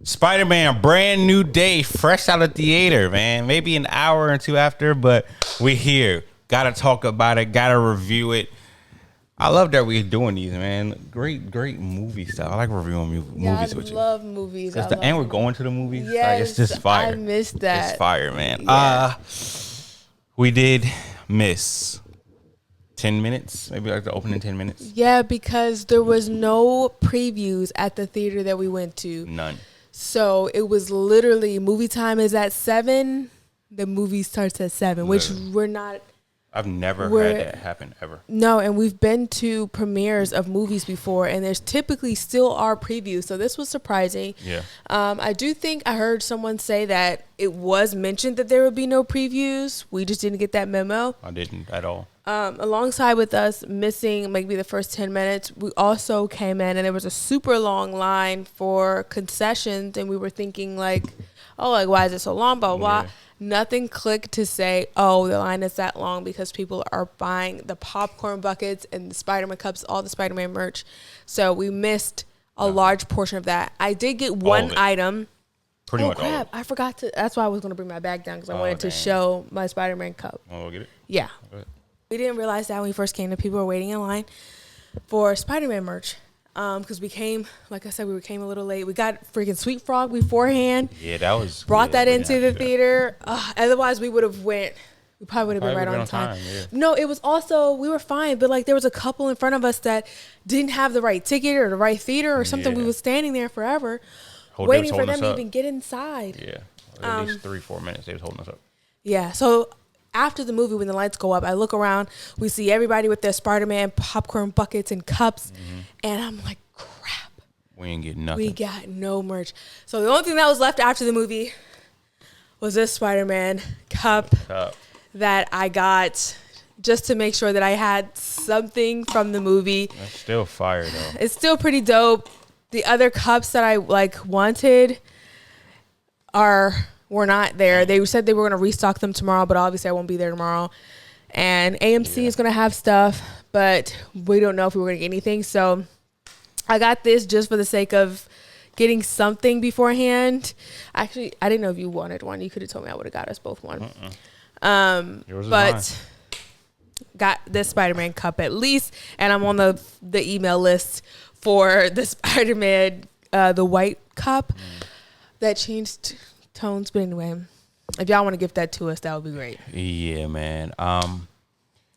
Spider-Man, brand new day, fresh out of theater, man. Maybe an hour or two after, but we here. Gotta talk about it. Gotta review it. I love that we're doing these, man. Great movie stuff. I like reviewing movies with you. I love movies. And we're going to the movies. Yes, like, it's just fire. I missed that. It's fire, man. Yeah. We did miss 10 minutes, maybe like the opening 10 minutes. Yeah, because there was no previews at the theater that we went to. None. So it was literally movie time is at 7. The movie starts at 7, which we're not. I've never had that happen ever. No, and we've been to premieres of movies before, and there's typically still are previews. So this was surprising. Yeah. I do think I heard someone say that it was mentioned that there would be no previews. We just didn't get that memo. I didn't at all. Alongside with us missing maybe the first 10 minutes, we also came in and there was a super long line for concessions, and we were thinking like, oh, like why is it so long? Blah, blah, blah. Nothing clicked to say, oh, the line is that long because people are buying the popcorn buckets and the Spider-Man cups, all the Spider-Man merch. So we missed a large portion of that. I did get one item. Pretty much all. I forgot to. That's why I was going to bring my bag down because I wanted to show my Spider-Man cup. Oh, get it? Yeah. Okay. We didn't realize that when we first came, that people were waiting in line for Spider-Man merch. Because we came, like I said, we came a little late. We got freaking Sweet Frog beforehand. Yeah, that was brought that into the theater. Otherwise, we would have went. We probably would have been right on time. Yeah. No, it was also we were fine, but like there was a couple in front of us that didn't have the right ticket or the right theater or something. We were standing there forever, waiting for them to even get inside. Yeah, at least 3-4 minutes they was holding us up. Yeah, so. After the movie, when the lights go up, I look around. We see everybody with their Spider-Man popcorn buckets and cups. And I'm like, crap. We ain't getting nothing. We got no merch. So the only thing that was left after the movie was this Spider-Man cup that I got just to make sure that I had something from the movie. That's still fire, though. It's still pretty dope. The other cups that I wanted were not there. They said they were going to restock them tomorrow, but obviously I won't be there tomorrow. And AMC is going to have stuff, but we don't know if we were going to get anything. So I got this just for the sake of getting something beforehand. Actually, I didn't know if you wanted one. You could have told me. I would have got us both one. But got this Spider-Man cup at least, and I'm on the email list for the Spider-Man, the white cup that changed tones. But anyway, if y'all want to gift that to us, that would be great. Yeah, man.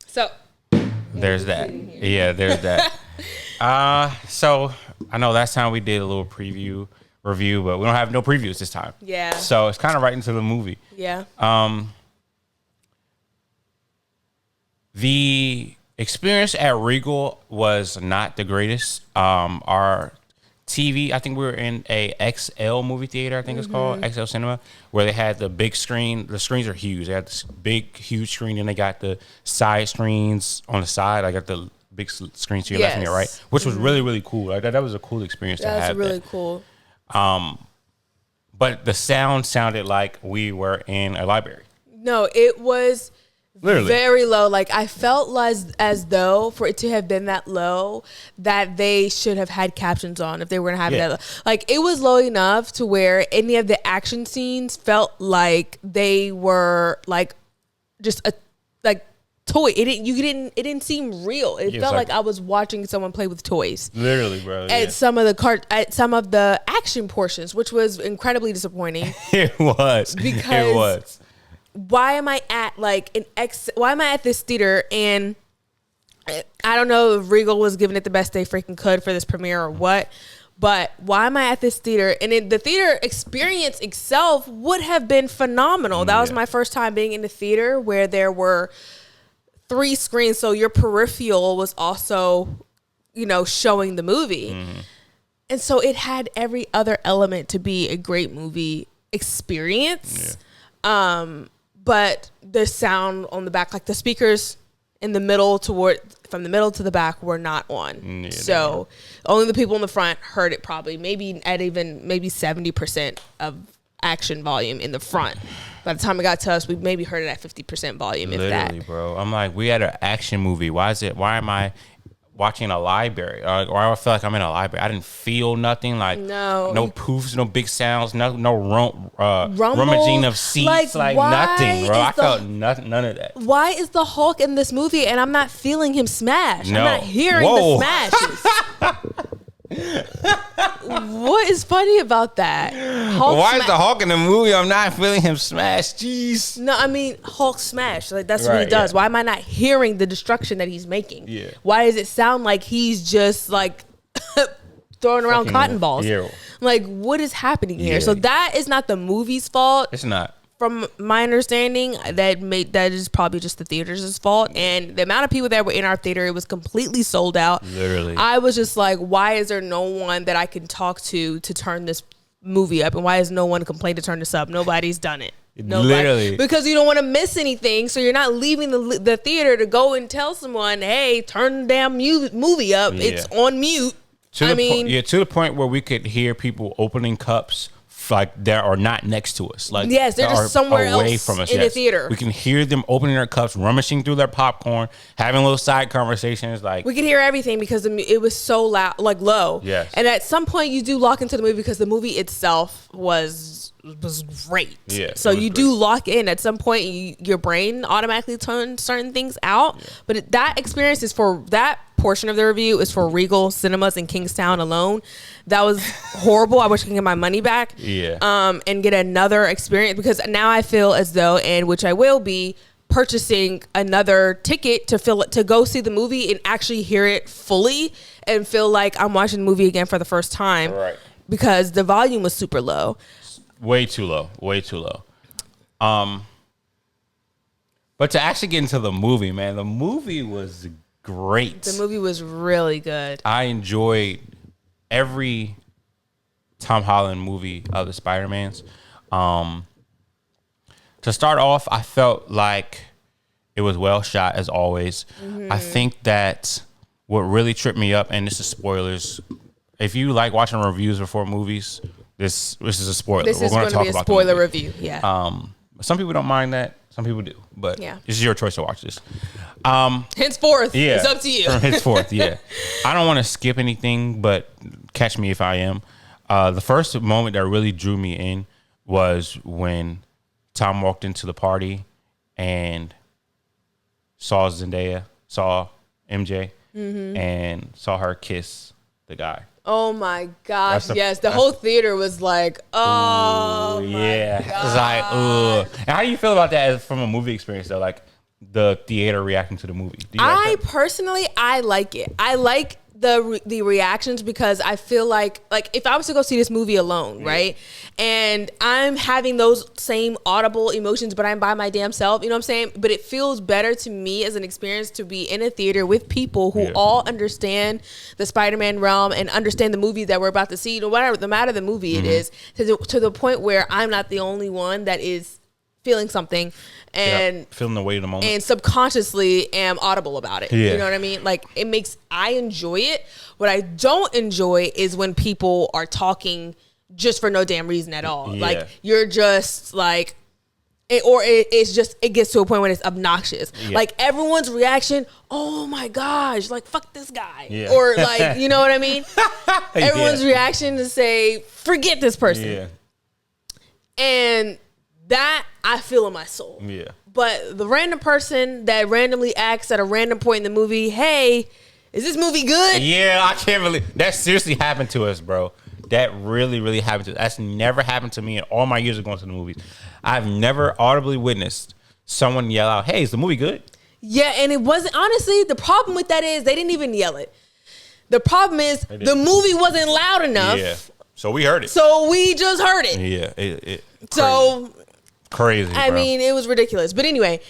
So there's that. Yeah, there's that. So I know last time we did a little review, but we don't have no previews this time. Yeah. So it's kind of right into the movie. Yeah. The experience at Regal was not the greatest. Our TV, I think we were in a XL movie theater, I think it's called, XL Cinema, where they had the big screen. The screens are huge. They had this big, huge screen, and they got the side screens on the side. I got the big screens to your left and your right, which was really, really cool. Like that was a cool experience to have. That's really cool. But the sound sounded like we were in a library. No, it was literally very low. Like I felt as though for it to have been that low, that they should have had captions on if they were gonna have that low. Like it was low enough to where any of the action scenes felt like they were like just a toy. It didn't seem real. It felt like I was watching someone play with toys. Literally, bro. At some of the action portions, which was incredibly disappointing. It was. Because it was. Why am I at why am I at this theater, and I don't know if Regal was giving it the best they freaking could for this premiere or what, but why am I at this theater? And the theater experience itself would have been phenomenal. That was my first time being in the theater where there were 3 screens, so your peripheral was also, showing the movie. And so it had every other element to be a great movie experience. But the sound on the back, like the speakers in the middle from the middle to the back were not on. So only the people in the front heard it probably, maybe 70% of action volume in the front. By the time it got to us, we maybe heard it at 50% volume, Literally, if that. Bro. I'm like, we had an action movie. Why watching a library, or I feel like I'm in a library. I didn't feel nothing, like no poofs, no big sounds, no rummaging of seats, like nothing, bro. I felt nothing, none of that. Why is the Hulk in this movie and I'm not feeling him smash? No. I'm not hearing the smashes. What is funny about that? Why is the Hulk in the movie? I'm not feeling him smash. Jeez. No, I mean Hulk smash. Like that's what he does. Yeah. Why am I not hearing the destruction that he's making? Yeah. Why does it sound like he's just like throwing around cotton balls? Yeah. Like what is happening here? So that is not the movie's fault. It's not. From my understanding, that is probably just the theater's fault. And the amount of people that were in our theater, it was completely sold out. Literally. I was just like, why is there no one that I can talk to turn this movie up? And why has no one complained to turn this up? Nobody's done it. Nobody. Literally. Because you don't want to miss anything. So you're not leaving the theater to go and tell someone, hey, turn the damn movie up. Yeah. It's on mute. To the point where we could hear people opening cups like that are not next to us. Like yes, they're just somewhere away from us in the theater. We can hear them opening their cups, rummaging through their popcorn, having little side conversations. Like we could hear everything because it was so loud, like low. Yes. And at some point you do lock into the movie because the movie itself was great. Yeah. So you do lock in. At some point your brain automatically turns certain things out. Yeah. But that experience is for that portion of the review is for Regal Cinemas in Kingstown alone. That was horrible. I wish I could get my money back. Yeah. And get another experience because now I feel as though, and which I will be, purchasing another ticket to go see the movie and actually hear it fully and feel like I'm watching the movie again for the first time. Right. Because the volume was super low. Way too low. Way too low. But to actually get into the movie, man, the movie was great. The movie was really good. I enjoyed every Tom Holland movie of the Spider-Mans. To start off, I felt like it was well shot as always. Mm-hmm. I think that what really tripped me up, and this is spoilers. If you like watching reviews before movies, this is a spoiler. This is going to be a spoiler review. Yeah. Some people don't mind that. Some people do, but it's your choice to watch this. Henceforth, it's up to you. Henceforth, yeah. I don't want to skip anything, but catch me if I am. The first moment that really drew me in was when Tom walked into the party and saw Zendaya, saw MJ, and saw her kiss the guy. Oh my gosh, yes. The whole theater was like, oh ooh, my God. It's like, ugh. And how do you feel about that from a movie experience though? Like the theater reacting to the movie? Personally, I like it. I like the reactions because I feel like if I was to go see this movie alone, right? And I'm having those same audible emotions, but I'm by my damn self, you know what I'm saying? But it feels better to me as an experience to be in a theater with people who all understand the Spider-Man realm and understand the movie that we're about to see, no matter the movie it is, to the point where I'm not the only one that is feeling something and feeling the weight of the moment and subconsciously am audible about it. You know what I mean? Like I enjoy it. What I don't enjoy is when people are talking just for no damn reason at all. Like you're just like, it gets to a point when it's obnoxious. Like everyone's reaction, oh my gosh, like fuck this guy. Or like, you know what I mean? Everyone's reaction to say, forget this person. And that I feel in my soul. But the random person that randomly asks at a random point in the movie, hey, is this movie good? Yeah, I can't believe that seriously happened to us, bro. That really, really happened to us. That's never happened to me in all my years of going to the movies. I've never audibly witnessed someone yell out, hey, is the movie good? Yeah, and it wasn't, honestly, the problem with that is they didn't even yell it. The problem is the movie wasn't loud enough. Yeah, so we heard it. So we just heard it. Yeah, so crazy. I mean, it was ridiculous. But anyway,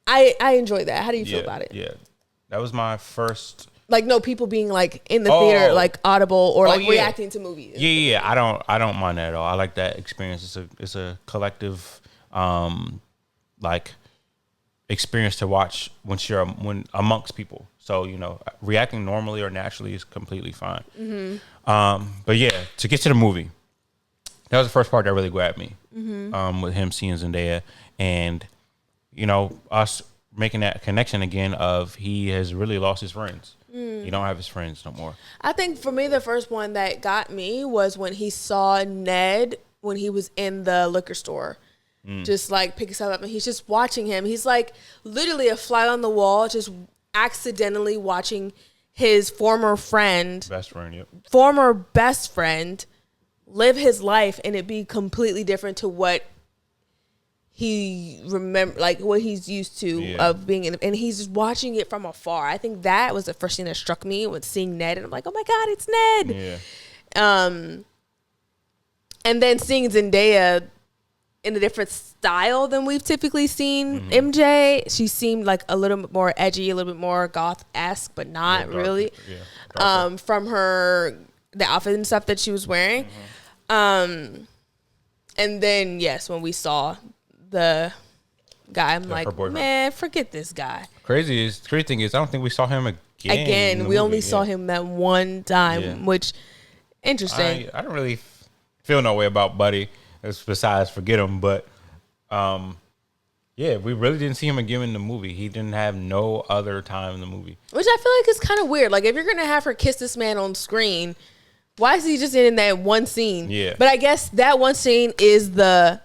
I enjoyed that. How do you feel about it? Yeah, that was my first. Like people being like in the theater, like audible or like reacting to movies. Yeah. I don't mind that at all. I like that experience. It's a collective, like experience to watch when amongst people. So reacting normally or naturally is completely fine. But yeah, to get to the movie, that was the first part that really grabbed me. With him seeing Zendaya and us making that connection again of he has really lost his friends. You don't have his friends no more. I think for me, the first one that got me was when he saw Ned when he was in the liquor store. Just like picking stuff up, and he's just watching him. He's like literally a fly on the wall, just accidentally watching his former best friend, live his life, and it be completely different to what he like what he's used to of being in, and he's just watching it from afar. I think that was the first thing that struck me when seeing Ned, and I'm like, oh my God, it's Ned. Yeah. And then seeing Zendaya in a different style than we've typically seen MJ. She seemed like a little bit more edgy, a little bit more goth-esque, but not really. Yeah, from the outfit and stuff that she was wearing. And then, yes, when we saw the guy, I'm like, man, forget this guy. Crazy thing is, I don't think we saw him again. We only saw him that one time, which, interesting. I don't really feel no way about Buddy. Besides forget him, but we really didn't see him again in the movie. He didn't have no other time in the movie, which I feel like is kind of weird. Like, if you're gonna have her kiss this man on screen, why is he just in that one scene? Yeah, but I guess that one scene is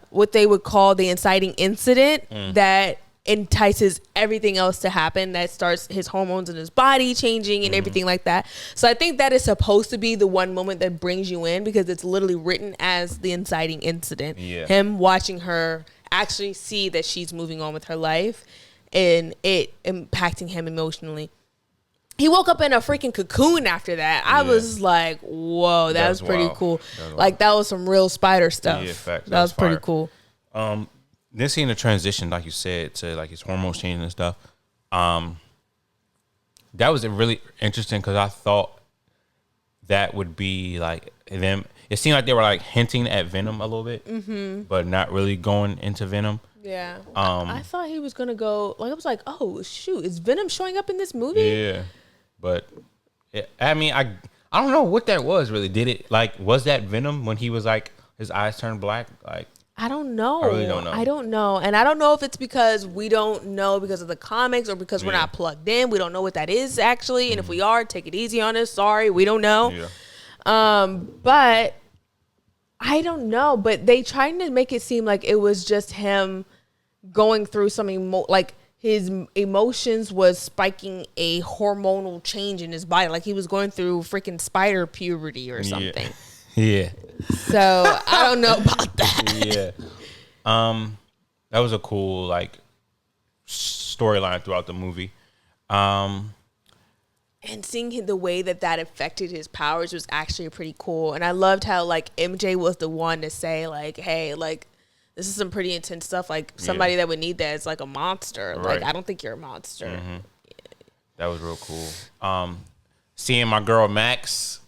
what they would call the inciting incident that entices everything else to happen, that starts his hormones in his body changing and everything like that. So I think that is supposed to be the one moment that brings you in, because it's literally written as the inciting incident. Him watching her actually see that she's moving on with her life and it impacting him emotionally. He woke up in a freaking cocoon after that. I was like, whoa, that was pretty cool. Like, that was some real spider stuff. Yeah, facts. That was pretty cool. Then seeing the transition, like you said, to like his hormones changing and stuff, that was really interesting, because I thought that would be like them. It seemed like they were like hinting at Venom a little bit, but not really going into Venom. Yeah. I thought he was gonna go. Like, I was like, oh shoot, is Venom showing up in this movie? Yeah, but I mean, I don't know what that was really. Did it was that Venom when he was like his eyes turned black? Like, I don't know. I really don't know. I don't know. And I don't know if it's because we don't know because of the comics, or because we're not plugged in. We don't know what that is actually. And if we are, take it easy on us. Sorry, we don't know. Yeah. But I don't know. But they tried to make it seem like it was just him going through something like his emotions was spiking a hormonal change in his body. Like he was going through freaking spider puberty or something. Yeah. So I don't know about that. Yeah. That was a cool storyline throughout the movie. And seeing the way that affected his powers was actually pretty cool. And I loved how MJ was the one to say hey, this is some pretty intense stuff. Somebody that would need that is like a monster. Right. I don't think you're a monster. Mm-hmm. Yeah. That was real cool. Seeing my girl Max.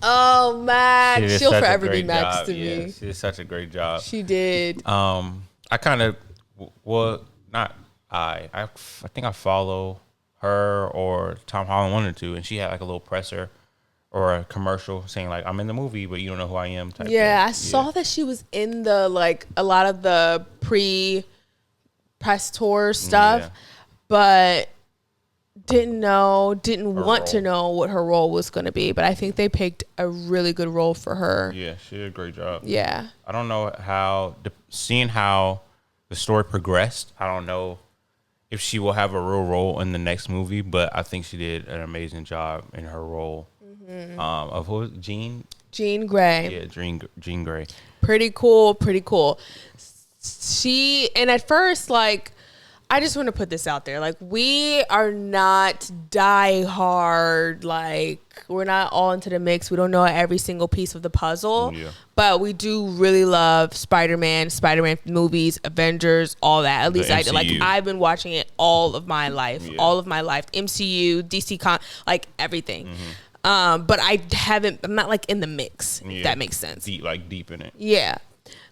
Oh, Max. She'll forever be Max to me. She did such a great job. She did. I kind of, I think I follow her or Tom Holland 1 or 2, and she had a little presser or a commercial saying I'm in the movie, but you don't know who I am type thing. I saw that she was in the a lot of the pre-press tour stuff, but didn't want to know what her role was going to be. But I think they picked a really good role for her. Yeah, she did a great job. Yeah. I don't know seeing how the story progressed, I don't know if she will have a real role in the next movie, but I think she did an amazing job in her role. Mm-hmm. Of who was it? Jean Grey. Yeah, Jean Grey. Pretty cool. And at first, I just want to put this out there. We are not die hard. We're not all into the mix. We don't know every single piece of the puzzle. Yeah. But we do really love Spider-Man movies, Avengers, all that. At least I've been watching it all of my life. Yeah. All of my life. MCU, DC, everything. Mm-hmm. But I'm not in the mix, if that makes sense. Deep in it. Yeah.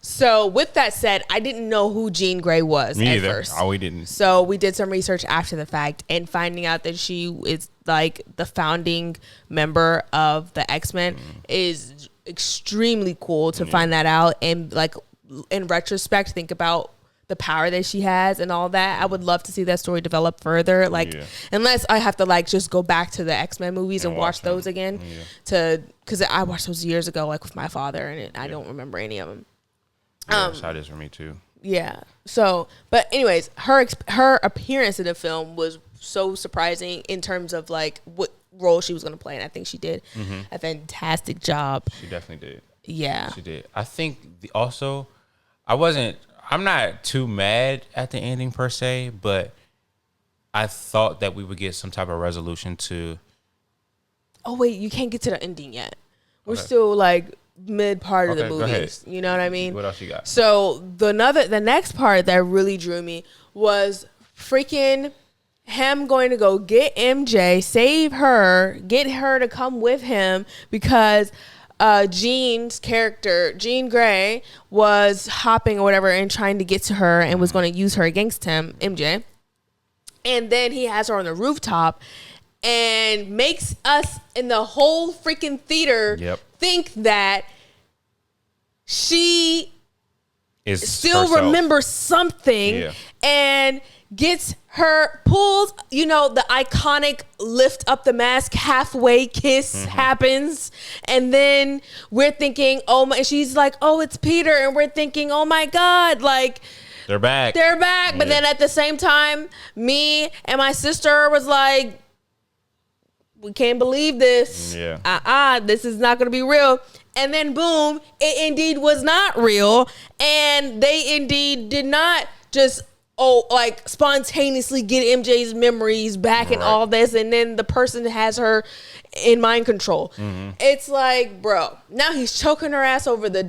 So with that said, I didn't know who Jean Grey was at first. Oh, we didn't. So we did some research after the fact, and finding out that she is the founding member of the X-Men is extremely cool to find that out. And in retrospect, think about the power that she has and all that. I would love to see that story develop further. Like, unless I have to like just go back to the X-Men movies and watch those again because I watched those years ago, like with my father, and I don't remember any of them. That's how it is for me too. Yeah. So, but anyways, her appearance in the film was so surprising in terms of like what role she was going to play, and I think she did a fantastic job. She definitely did. Yeah, she did. I think I'm not too mad at the ending per se, but I thought that we would get some type of resolution to. Oh wait, you can't get to the ending yet. We're still like mid part of the movies. You know what I mean? What else you got? So the next part that really drew me was freaking him going to go get MJ, save her, get her to come with him because Jean's character, Jean Grey, was hopping or whatever and trying to get to her and was going to use her against him, MJ. And then he has her on the rooftop and makes us in the whole freaking theater think that she still remembers something and pulls, the iconic lift up the mask halfway kiss happens. And then we're thinking, and she's like, oh, it's Peter. And we're thinking, oh my God, like, they're back. But then at the same time, me and my sister was like, we can't believe this. This is not going to be real. And then boom, it indeed was not real. And they indeed did not just spontaneously get MJ's memories back and all this, and then the person has her in mind control. It's like, bro, now he's choking her ass over the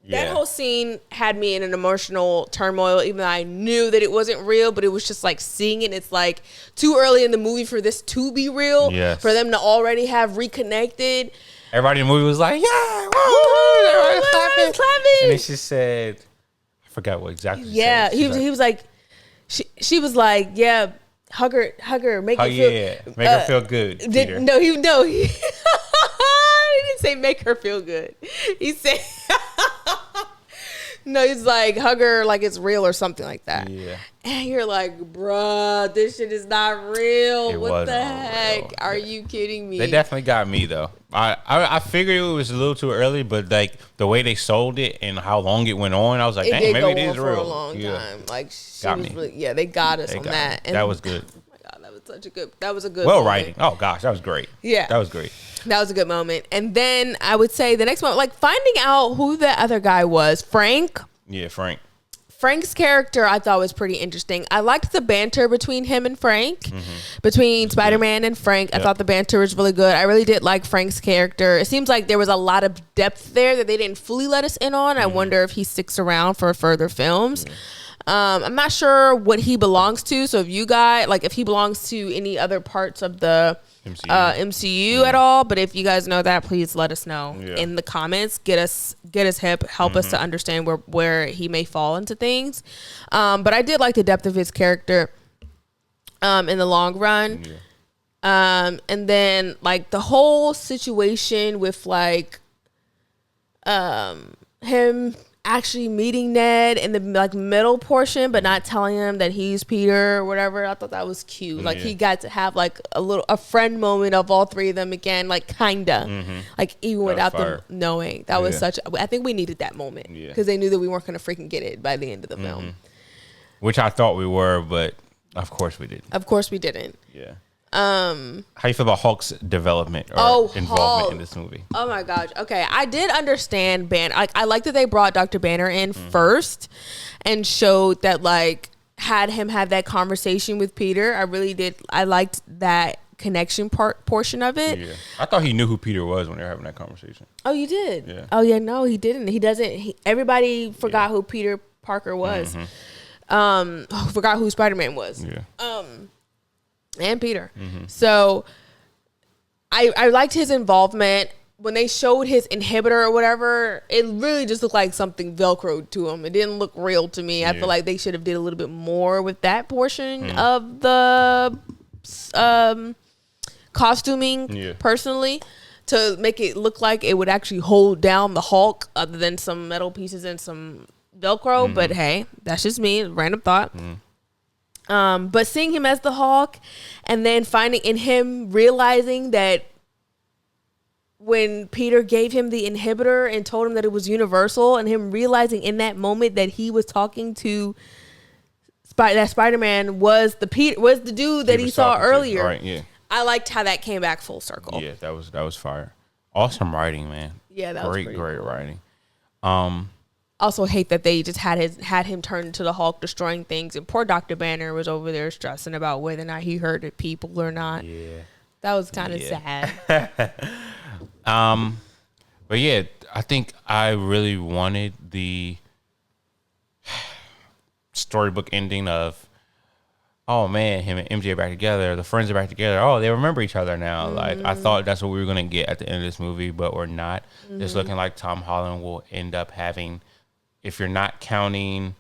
that whole scene had me in an emotional turmoil, even though I knew that it wasn't real, but it was just like seeing it. It's like too early in the movie for this to be real, for them to already have reconnected. Everybody in the movie was like, yeah, woo, everybody's clapping. And then she said, I forgot what exactly she said. He was like, she was like, yeah, hug her, make her feel, make her feel good. He he didn't say make her feel good. He said, no, he's like, hug her like it's real or something like that. Yeah. And you're like, bruh, this shit is not real. What the heck? Real. Are you kidding me? They definitely got me though. I figured it was a little too early, but like the way they sold it and how long it went on, I was like, dang, maybe it is real. For a long time. Like she was really, they got us on that. And that was good. Oh my God, that was a good well moment. Writing. Oh gosh, that was great. Yeah. That was great. That was a good moment. And then I would say the next one, like finding out who the other guy was, Frank. Yeah, Frank. Frank's character I thought was pretty interesting. I liked the banter between him and Frank, between Spider-Man and Frank. I thought the banter was really good. I really did like Frank's character. It seems like there was a lot of depth there that they didn't fully let us in on. I wonder if he sticks around for further films. I'm not sure what he belongs to. So if you guys, like if he belongs to any other parts of the MCU at all, but if you guys know that, please let us know in the comments. Get us hip, help us to understand where he may fall into things. But I did like the depth of his character in the long run. And then like the whole situation with like him actually meeting Ned in the like middle portion, but not telling him that he's Peter or whatever. I thought that was cute. Like he got to have like a friend moment of all three of them again, like kinda, like even without them knowing. That was I think we needed that moment because they knew that we weren't gonna freaking get it by the end of the film. Which I thought we were, but of course we didn't. Of course we didn't. Yeah. How you feel about Hulk's development or involvement in this movie? Oh my gosh. Okay, I did understand Banner. I like that they brought Dr. Banner in first and showed that like had him have that conversation with Peter. I really did. I liked that connection portion of it. Yeah. I thought he knew who Peter was when they were having that conversation. Oh, you did? Yeah. Oh yeah, no, he didn't. He doesn't. Everybody forgot who Peter Parker was. Forgot who Spider-Man was. Yeah. And Peter. So I liked his involvement. When they showed his inhibitor or whatever, it really just looked like something Velcroed to him. It didn't look real to me. I feel like they should have did a little bit more with that portion of the costuming personally, to make it look like it would actually hold down the Hulk other than some metal pieces and some Velcro, but hey, that's just me. Random thought. But seeing him as the Hulk, and then finding in him realizing that when Peter gave him the inhibitor and told him that it was universal, and him realizing in that moment that he was talking to that Spider-Man was the dude that he saw earlier. Right, yeah. I liked how that came back full circle. Yeah, that was fire. Awesome writing, man. Yeah, that was great cool. writing. Also hate that they just had him turn into the Hulk, destroying things, and poor Dr. Banner was over there stressing about whether or not he hurted people or not. Yeah, that was kind of sad. But yeah, I think I really wanted the storybook ending of, oh man, him and MJ are back together. The friends are back together. Oh, they remember each other now. Like, I thought that's what we were gonna get at the end of this movie, but we're not. It's looking like Tom Holland will end up having, if you're not counting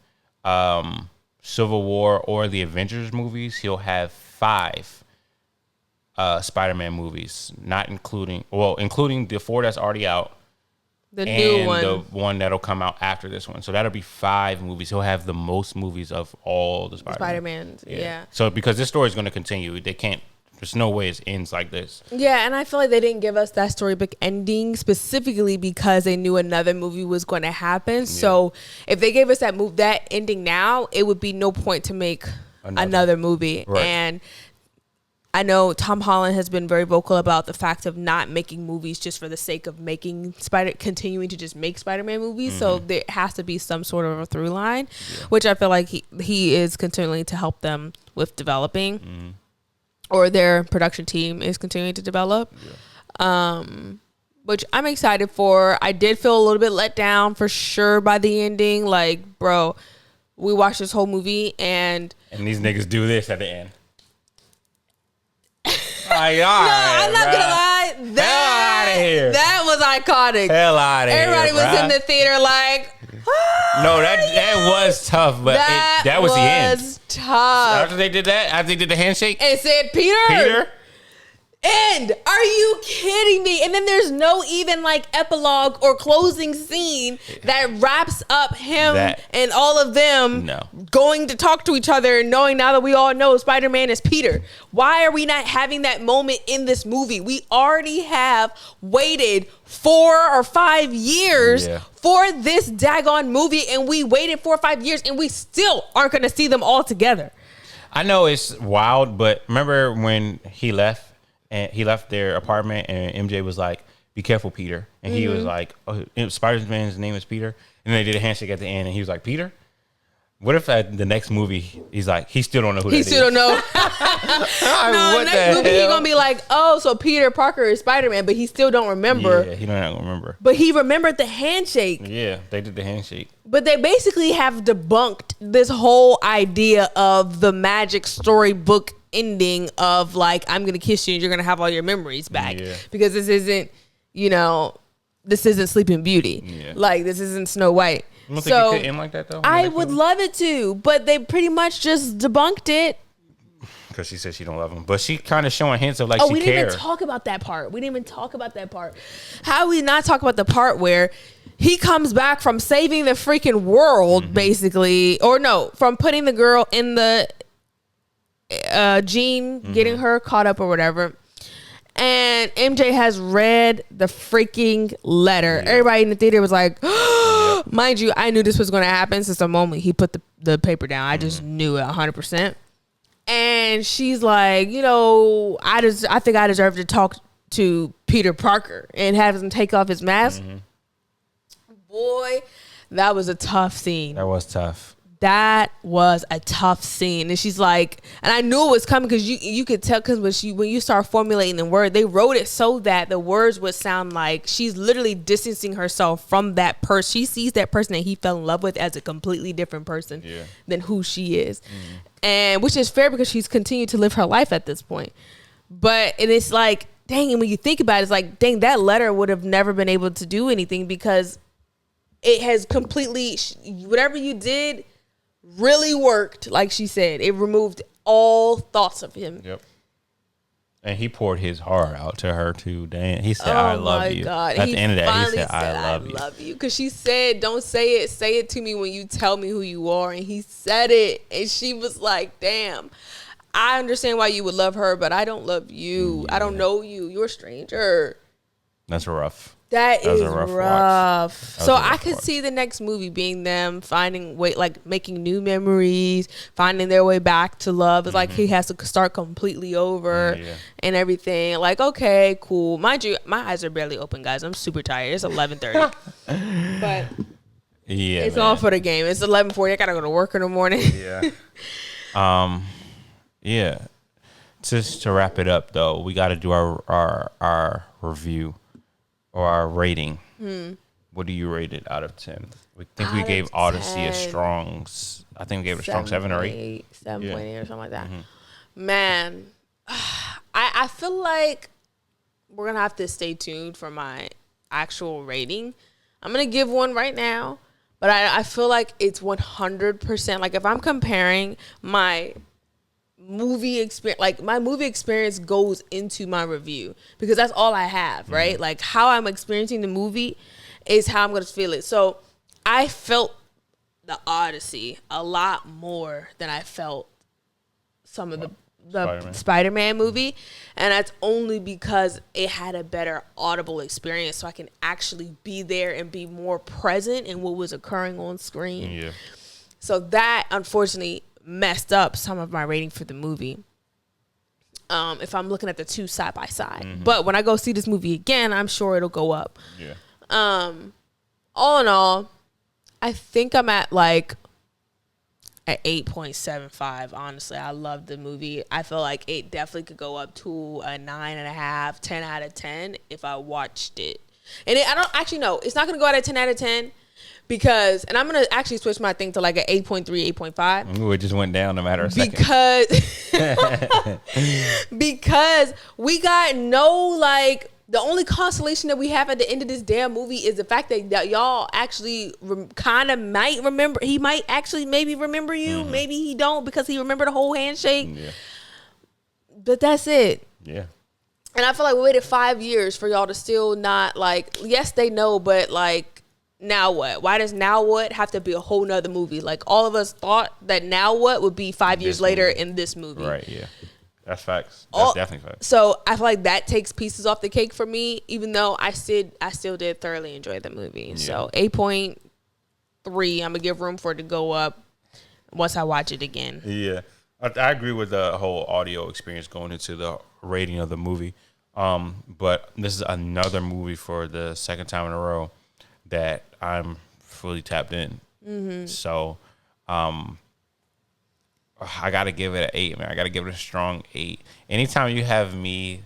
Civil War or the Avengers movies, he'll have 5 Spider-Man movies, including the 4 that's already out. The new one. The one that'll come out after this one. So that'll be 5 movies. He'll have the most movies of all the Spider-Mans. Yeah. So because this story is going to continue, there's no way it ends like this. Yeah, and I feel like they didn't give us that storybook ending specifically because they knew another movie was going to happen. Yeah. So if they gave us that ending now, it would be no point to make another movie. Right. And I know Tom Holland has been very vocal about the fact of not making movies just for the sake of continuing to just make Spider-Man movies. So there has to be some sort of a through line, which I feel like he is continuing to help them with developing, or their production team is continuing to develop, which I'm excited for. I did feel a little bit let down for sure by the ending. Like, bro, we watched this whole movie and these niggas do this at the end. I'm not gonna lie. That was iconic. Hell out of here. Everybody was in the theater like, no, that was tough, but that was the end. That was tough. After they did that, after they did the handshake, and said, Peter. End. Are you kidding me? And then there's no even like epilogue or closing scene that wraps up him and all of them going to talk to each other and knowing now that we all know Spider-Man is Peter. Why are we not having that moment in this movie? We already have waited 4 or 5 years for this daggone movie, and we waited 4 or 5 years and we still aren't going to see them all together. I know it's wild, but remember when he left? And he left their apartment, and MJ was like, "Be careful, Peter." And he was like, "Oh, Spider-Man's name is Peter." And they did a handshake at the end, and he was like, "Peter." What if at the next movie he's like, he still don't know who that is? He still don't know. No, next movie he's gonna be like, oh, so Peter Parker is Spider-Man, but he still don't remember. Yeah, he don't remember. But he remembered the handshake. Yeah, they did the handshake. But they basically have debunked this whole idea of the magic storybook ending of like, I'm gonna kiss you and you're gonna have all your memories back, because this isn't, this isn't Sleeping Beauty. Like, this isn't Snow White. You don't think it could end like that though? I would love it to, but they pretty much just debunked it. Because she said she don't love him, but she kind of showing hints of like she cares. We didn't even talk about that part. How we not talk about the part where he comes back from saving the freaking world, basically, or no, from putting the girl in the Jean, getting her caught up or whatever. And MJ has read the freaking letter. Everybody in the theater was like, mind you, I knew this was going to happen since the moment he put the paper down. I just knew it 100%. And she's like, I think I deserve to talk to Peter Parker and have him take off his mask. Boy, that was a tough scene. That was tough. That was a tough scene. And she's like, and I knew it was coming because you could tell, because when you start formulating the word, they wrote it so that the words would sound like she's literally distancing herself from that person. She sees that person that he fell in love with as a completely different person than who she is. And which is fair because she's continued to live her life at this point. And it's like, dang, and when you think about it, it's like, dang, that letter would have never been able to do anything because it has completely, whatever you did really worked. Like she said, it removed all thoughts of him. And he poured his heart out to her too. Dan, he said, Oh "I love my you." God. At the end of that, he finally said, "I love you." Because she said, don't say it. Say it to me when you tell me who you are. And he said it. And she was like, damn, I understand why you would love her, but I don't love you. I don't know you. You're a stranger. That's rough. That is a rough rough. watch. So I could see the next movie being them finding making new memories, finding their way back to love. It's like he has to start completely over and everything. Like, okay, cool. Mind you, my eyes are barely open, guys. I'm super tired. It's 11:30, but it's all for the game. It's 11:40. I gotta go to work in the morning. Yeah. Just to wrap it up, though, we got to do our review or our rating. What do you rate it out of 10? We think we gave Odyssey a strong. I think we gave it a strong 7 or 8. 7.8 or something like that. Man, I feel like we're gonna have to stay tuned for my actual rating. I'm gonna give one right now, but I feel like it's 100%. Like if I'm comparing my movie experience, like my movie experience goes into my review because that's all I have, right? Like how I'm experiencing the movie is how I'm gonna feel it. So I felt the Odyssey a lot more than I felt some of the Spider-Man movie, and that's only because it had a better audible experience, so I can actually be there and be more present in what was occurring on screen. So that unfortunately messed up some of my rating for the movie. If I'm looking at the two side by side, but when I go see this movie again, I'm sure it'll go up. All in all, I think I'm at like at 8.75. Honestly, I love the movie. I feel like it definitely could go up to a 9.5, 10 out of 10 if I watched it. And I don't actually know. It's not gonna go out at 10 out of 10. Because, and I'm going to actually switch my thing to like an 8.3, 8.5. Ooh, it just went down no matter a second. Because we got no, like, the only consolation that we have at the end of this damn movie is the fact that y'all actually kind of might remember. He might actually maybe remember you. Maybe he don't because he remembered the whole handshake. But that's it. And I feel like we waited 5 years for y'all to still not, like, yes, they know, but, like, now what? Why does Now What have to be a whole nother movie? Like all of us thought that Now What would be 5 years later in this movie. Right, yeah. That's facts. That's definitely facts. So I feel like that takes pieces off the cake for me, even though I still did thoroughly enjoy the movie. So 8.3, I'm going to give room for it to go up once I watch it again. I agree with the whole audio experience going into the rating of the movie. But this is another movie for the second time in a row that I'm fully tapped in. So I got to give it an 8, man. I got to give it a strong 8. Anytime you have me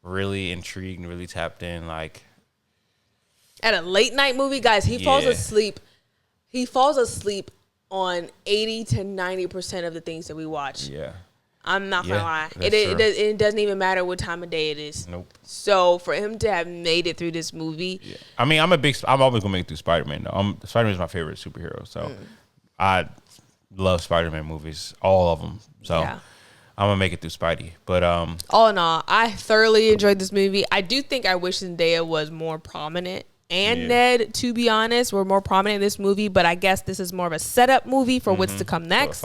really intrigued and really tapped in, like at a late night movie, guys, he falls asleep. He falls asleep on 80 to 90% of the things that we watch. I'm not gonna lie. It doesn't even matter what time of day it is. So for him to have made it through this movie, I mean, I'm always gonna make it through Spider-Man though. Spider-Man is my favorite superhero, so I love Spider-Man movies, all of them. So I'm gonna make it through Spidey. But all in all, I thoroughly enjoyed this movie. I do think I wish Zendaya was more prominent. And Ned, to be honest, were more prominent in this movie, but I guess this is more of a setup movie for what's to come next.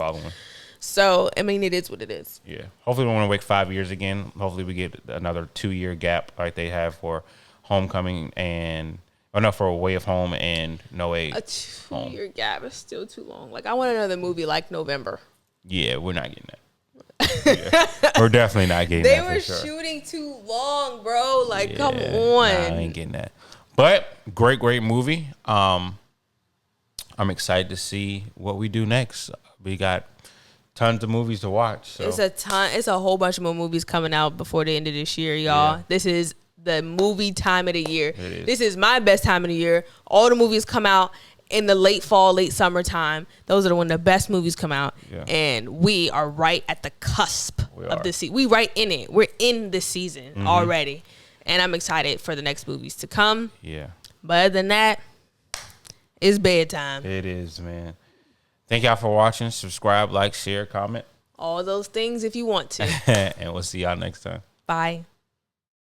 So, I mean, it is what it is. Hopefully we don't want to wait 5 years again. Hopefully we get another 2-year gap like they have for Homecoming for A Way of Home and No Way Home. A 2-year gap is still too long. Like, I want another movie like November. We're not getting that. We're definitely not getting that. They were shooting too long, bro. Like, come on. I ain't getting that. But great movie. I'm excited to see what we do next. We got tons of movies to watch. So. It's a whole bunch of more movies coming out before the end of this year, y'all. This is the movie time of the year. This is my best time of the year. All the movies come out in the late fall, late summertime. Those are when the best movies come out. And we are right at the cusp of the season. We right in it. We're in the season already. And I'm excited for the next movies to come. But other than that, it's bedtime. It is, man. Thank y'all for watching. Subscribe, like, share, comment. all those things if you want to. And we'll see y'all next time. Bye.